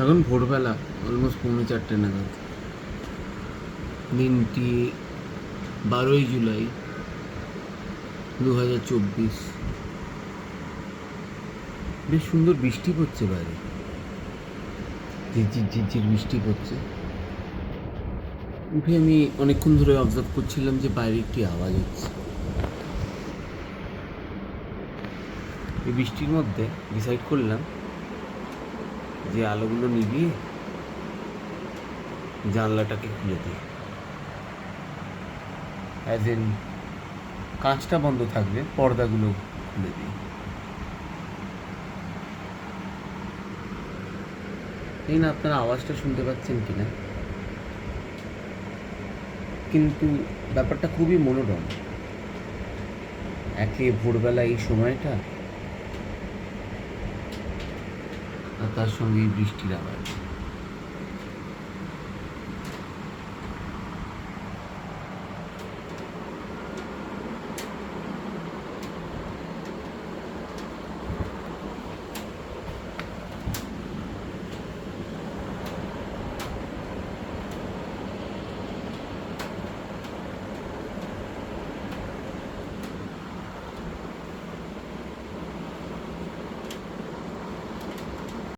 এখন ভোরবেলা অলমোস্ট 4:45 নাগাদ। দিনটি 12ই জুলাই 2024। বেশ সুন্দর বৃষ্টি পড়ছে বাইরে, ঝিরঝির ঝিরঝির বৃষ্টি পড়ছে। উঠে আমি অনেকক্ষণ ধরে অবজার্ভ করছিলাম যে বাইরে একটি আওয়াজ হচ্ছে। এই বৃষ্টির মধ্যে ডিসাইড করলাম যে আলোগুলো নিভিয়ে জানলাটাকে খুলে দিই, অ্যাজ ইন কাঁচটা বন্ধ থাকবে, পর্দাগুলো খুলে দিই। এই না আপনারা আওয়াজটা শুনতে পাচ্ছেন কিনা, কিন্তু ব্যাপারটা খুবই মনোরম। একে ভোরবেলা এই সময়টা, আর তার সঙ্গে এই বৃষ্টির আওয়াজ।